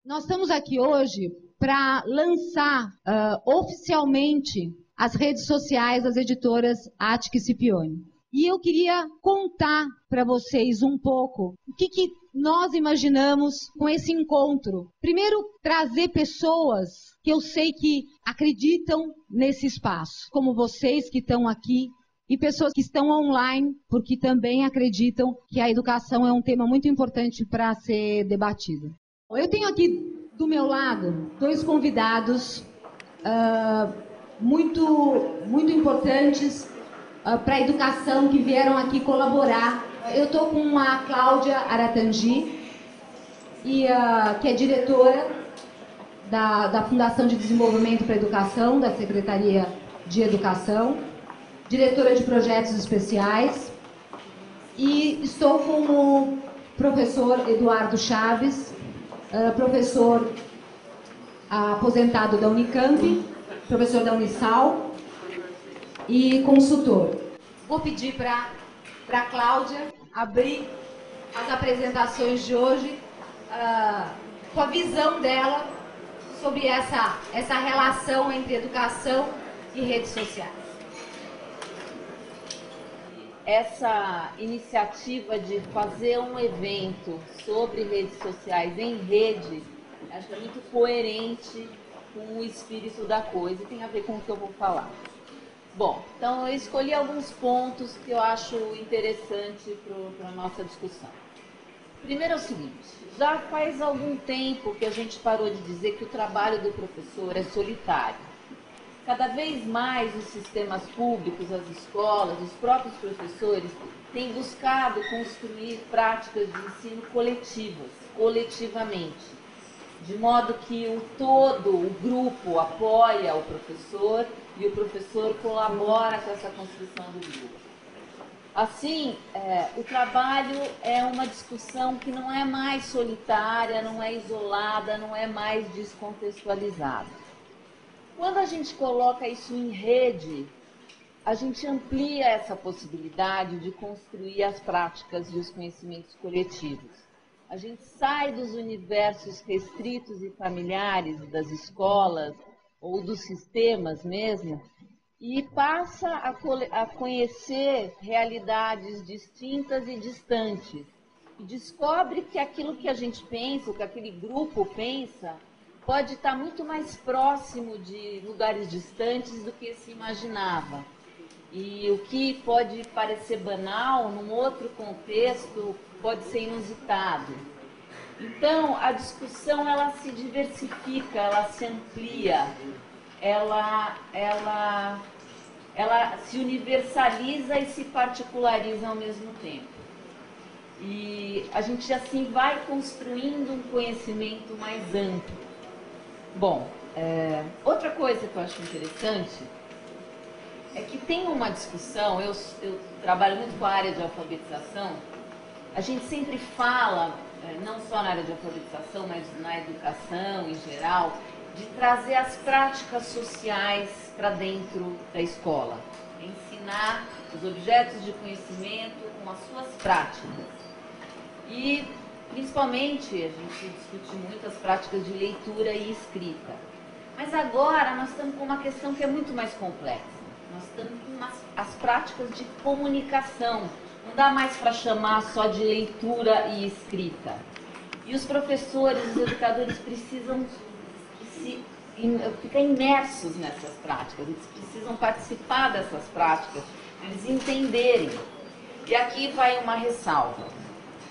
Nós estamos aqui hoje para lançar oficialmente as redes sociais das editoras Attic e Scipione. E eu queria contar para vocês um pouco o que nós imaginamos com esse encontro. Primeiro, trazer pessoas que eu sei que acreditam nesse espaço, como vocês que estão aqui, e pessoas que estão online, porque também acreditam que a educação é um tema muito importante para ser debatido. Eu tenho aqui do meu lado dois convidados muito importantes para a educação que vieram aqui colaborar. Eu estou com a Cláudia Aratangi, que é diretora da Fundação de Desenvolvimento para a Educação, da Secretaria de Educação, diretora de projetos especiais, e estou com o professor Eduardo Chaves, professor aposentado da Unicamp, professor da Unisal e consultor. Vou pedir para a Cláudia abrir as apresentações de hoje com a visão dela sobre essa relação entre educação e redes sociais. Essa iniciativa de fazer um evento sobre redes sociais em rede, acho que é muito coerente com o espírito da coisa e tem a ver com o que eu vou falar. Bom, então eu escolhi alguns pontos que eu acho interessante para a nossa discussão. Primeiro é o seguinte, já faz algum tempo que a gente parou de dizer que o trabalho do professor é solitário. Cada vez mais os sistemas públicos, as escolas, os próprios professores têm buscado construir práticas de ensino coletivamente, de modo que o todo, o grupo, apoia o professor e o professor colabora com essa construção do grupo. Assim, o trabalho é uma discussão que não é mais solitária, não é isolada, não é mais descontextualizada. Quando a gente coloca isso em rede, a gente amplia essa possibilidade de construir as práticas e os conhecimentos coletivos. A gente sai dos universos restritos e familiares das escolas ou dos sistemas mesmo e passa a conhecer realidades distintas e distantes. E descobre que aquilo que a gente pensa, o que aquele grupo pensa, pode estar muito mais próximo de lugares distantes do que se imaginava. E o que pode parecer banal, num outro contexto, pode ser inusitado. Então, a discussão ela se diversifica, ela se amplia, ela se universaliza e se particulariza ao mesmo tempo. E a gente assim vai construindo um conhecimento mais amplo. Bom, outra coisa que eu acho interessante é que tem uma discussão, eu trabalho muito com a área de alfabetização, a gente sempre fala, não só na área de alfabetização, mas na educação em geral, de trazer as práticas sociais para dentro da escola, ensinar os objetos de conhecimento com as suas práticas. E principalmente, a gente discute muito as práticas de leitura e escrita. Mas agora nós estamos com uma questão que é muito mais complexa. Nós estamos com as práticas de comunicação. Não dá mais para chamar só de leitura e escrita. E os professores, os educadores precisam ficar imersos nessas práticas. Eles precisam participar dessas práticas, eles entenderem. E aqui vai uma ressalva.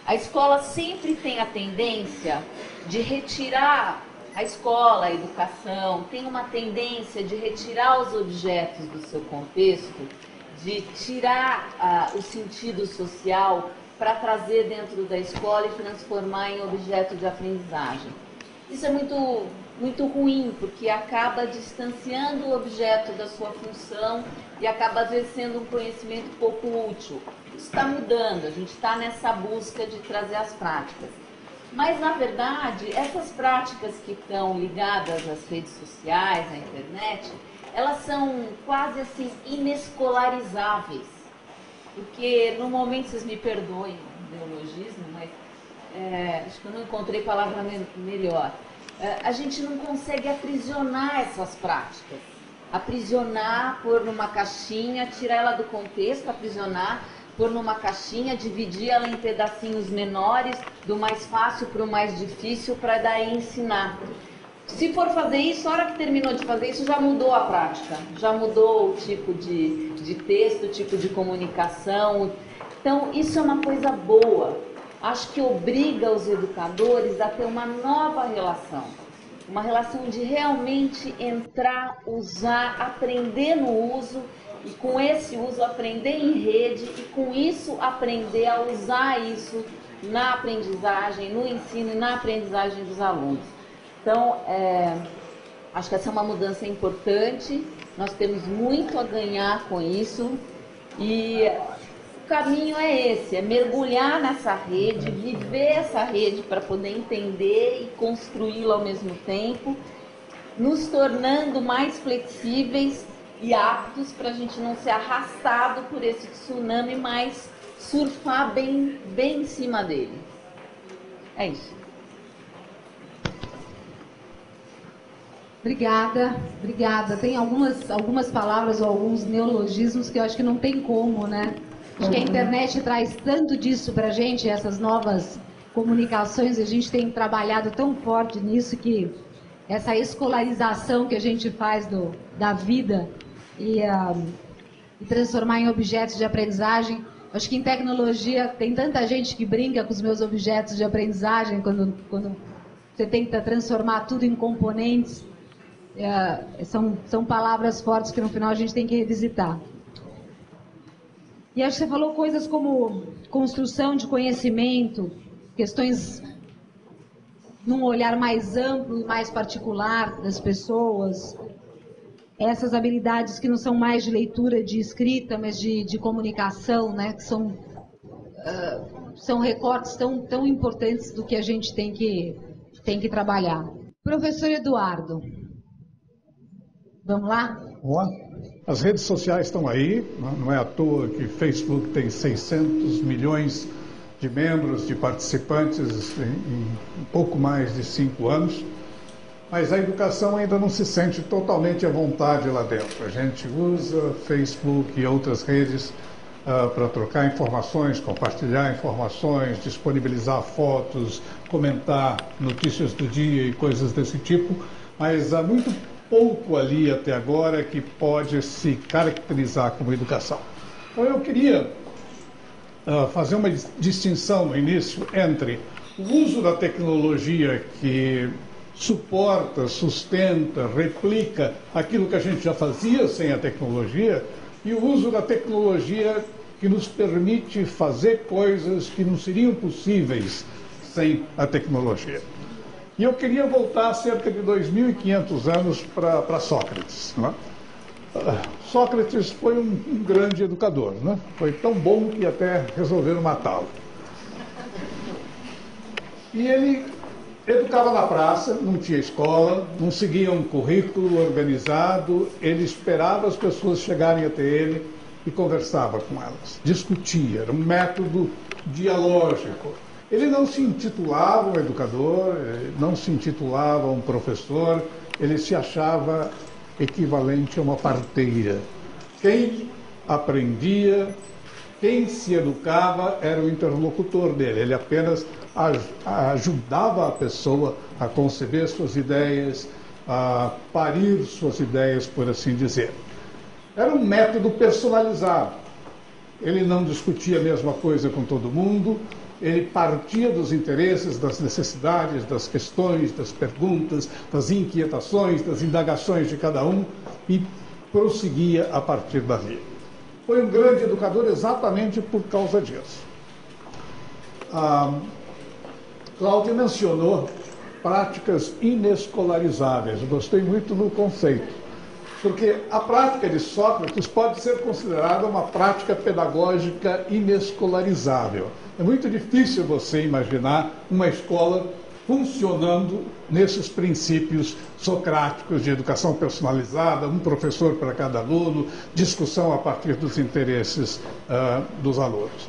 A escola sempre tem a tendência de retirar, a escola, a educação, tem uma tendência de retirar os objetos do seu contexto, de tirar o sentido social para trazer dentro da escola e transformar em objeto de aprendizagem. Isso é muito ruim, porque acaba distanciando o objeto da sua função e acaba às vezes sendo um conhecimento pouco útil. Isso está mudando, a gente está nessa busca de trazer as práticas. Mas, na verdade, essas práticas que estão ligadas às redes sociais, à internet, elas são quase assim inescolarizáveis. Porque, no momento, vocês me perdoem o neologismo, mas acho que eu não encontrei palavra melhor. a gente não consegue aprisionar essas práticas. Aprisionar, pôr numa caixinha, tirar ela do contexto, aprisionar, pôr numa caixinha, dividir ela em pedacinhos menores, do mais fácil para o mais difícil, para daí ensinar. Se for fazer isso, a hora que terminou de fazer isso, já mudou a prática, já mudou o tipo de texto, o tipo de comunicação. Então, isso é uma coisa boa. Acho que obriga os educadores a ter uma nova relação. Uma relação de realmente entrar, usar, aprender no uso, e com esse uso aprender em rede, e com isso aprender a usar isso na aprendizagem, no ensino e na aprendizagem dos alunos. Então, acho que essa é uma mudança importante, nós temos muito a ganhar com isso, e o caminho é esse, é mergulhar nessa rede, viver essa rede para poder entender e construí-la ao mesmo tempo, nos tornando mais flexíveis e aptos para a gente não ser arrastado por esse tsunami, mas surfar bem em cima dele. É isso. Obrigada. Tem algumas palavras ou alguns neologismos que eu acho que não tem como, né? Acho que a internet traz tanto disso pra gente, essas novas comunicações, a gente tem trabalhado tão forte nisso que essa escolarização que a gente faz da vida e transformar em objetos de aprendizagem. Acho que em tecnologia tem tanta gente que brinca com os meus objetos de aprendizagem quando você tenta transformar tudo em componentes. São palavras fortes que no final a gente tem que revisitar. E acho que você falou coisas como construção de conhecimento, questões num olhar mais amplo e mais particular das pessoas, essas habilidades que não são mais de leitura, de escrita, mas de comunicação, né? Que são recortes tão importantes do que a gente tem que trabalhar. Professor Eduardo, vamos lá? Vamos lá. As redes sociais estão aí, não é à toa que Facebook tem 600 milhões de membros, de participantes em um pouco mais de 5 anos, mas a educação ainda não se sente totalmente à vontade lá dentro. A gente usa Facebook e outras redes para trocar informações, compartilhar informações, disponibilizar fotos, comentar notícias do dia e coisas desse tipo, mas há muito pouco ali até agora que pode se caracterizar como educação. Então eu queria fazer uma distinção no início entre o uso da tecnologia que suporta, sustenta, replica aquilo que a gente já fazia sem a tecnologia e o uso da tecnologia que nos permite fazer coisas que não seriam possíveis sem a tecnologia. E eu queria voltar cerca de 2.500 anos para Sócrates. Né? Sócrates foi um grande educador, né? Foi tão bom que até resolveram matá-lo. E ele educava na praça, não tinha escola, não seguia um currículo organizado, ele esperava as pessoas chegarem até ele e conversava com elas, discutia, era um método dialógico. Ele não se intitulava um educador, não se intitulava um professor, ele se achava equivalente a uma parteira. Quem aprendia, quem se educava era o interlocutor dele, ele apenas ajudava a pessoa a conceber suas ideias, a parir suas ideias, por assim dizer. Era um método personalizado. Ele não discutia a mesma coisa com todo mundo, ele partia dos interesses, das necessidades, das questões, das perguntas, das inquietações, das indagações de cada um e prosseguia a partir dali. Foi um grande educador exatamente por causa disso. Cláudia mencionou práticas inescolarizáveis. Eu gostei muito do conceito, porque a prática de Sócrates pode ser considerada uma prática pedagógica inescolarizável. É muito difícil você imaginar uma escola funcionando nesses princípios socráticos de educação personalizada, um professor para cada aluno, discussão a partir dos interesses dos alunos.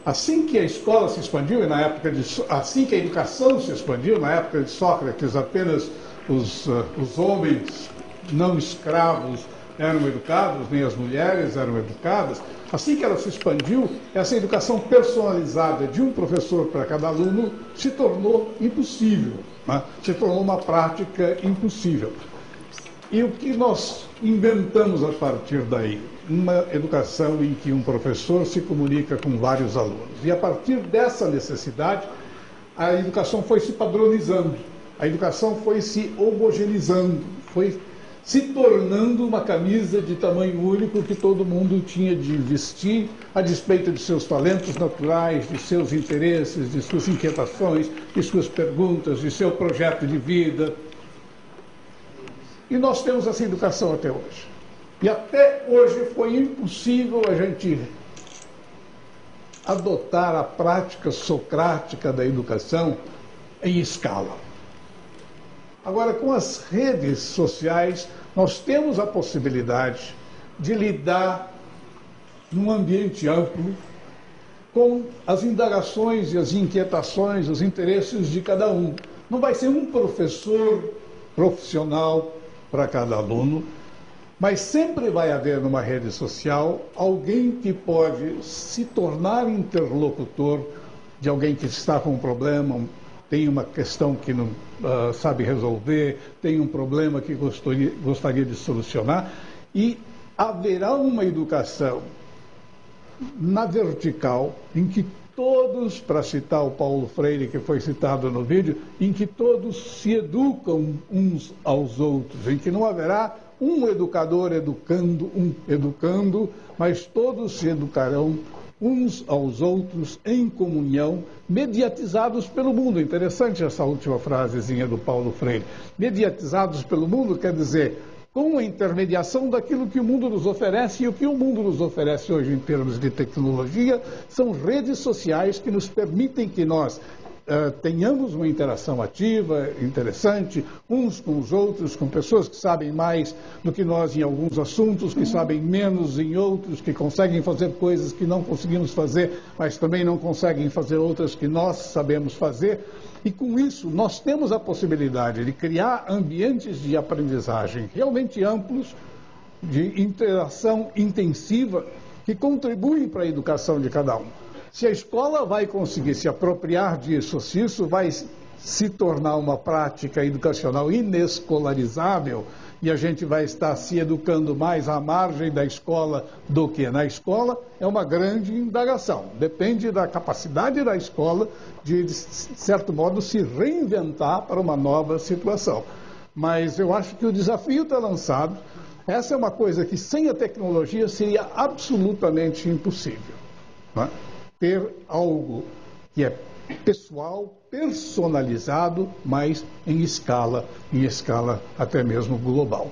Assim que a escola se expandiu, e na época assim que a educação se expandiu, na época de Sócrates, apenas os homens não escravos eram educados, nem as mulheres eram educadas. Assim que ela se expandiu, essa educação personalizada de um professor para cada aluno se tornou impossível, né? Se tornou uma prática impossível. E o que nós inventamos a partir daí? Uma educação em que um professor se comunica com vários alunos. E a partir dessa necessidade, a educação foi se padronizando, a educação foi se homogeneizando, foi se tornando uma camisa de tamanho único que todo mundo tinha de vestir, a despeito de seus talentos naturais, de seus interesses, de suas inquietações, de suas perguntas, de seu projeto de vida. E nós temos essa educação até hoje. E até hoje foi impossível a gente adotar a prática socrática da educação em escala. Agora, com as redes sociais, nós temos a possibilidade de lidar num ambiente amplo com as indagações e as inquietações, os interesses de cada um. Não vai ser um professor profissional para cada aluno, mas sempre vai haver numa rede social alguém que pode se tornar interlocutor de alguém que está com um problema, tem uma questão que não sabe resolver, tem um problema que gostaria de solucionar, e haverá uma educação na vertical em que todos, para citar o Paulo Freire, que foi citado no vídeo, em que todos se educam uns aos outros, em que não haverá um educador educando, mas todos se educarão uns aos outros em comunhão, mediatizados pelo mundo. Interessante essa última frasezinha do Paulo Freire. Mediatizados pelo mundo quer dizer com a intermediação daquilo que o mundo nos oferece, e o que o mundo nos oferece hoje em termos de tecnologia são redes sociais que nos permitem que nós tenhamos uma interação ativa, interessante, uns com os outros, com pessoas que sabem mais do que nós em alguns assuntos, que sabem menos em outros, que conseguem fazer coisas que não conseguimos fazer, mas também não conseguem fazer outras que nós sabemos fazer. E com isso, nós temos a possibilidade de criar ambientes de aprendizagem realmente amplos, de interação intensiva, que contribuem para a educação de cada um. Se a escola vai conseguir se apropriar disso, se isso vai se tornar uma prática educacional inescolarizável, e a gente vai estar se educando mais à margem da escola do que na escola, é uma grande indagação. Depende da capacidade da escola de certo modo, se reinventar para uma nova situação. Mas eu acho que o desafio está lançado. Essa é uma coisa que sem a tecnologia seria absolutamente impossível, não é? Ter algo que é pessoal, personalizado, mas em escala até mesmo global.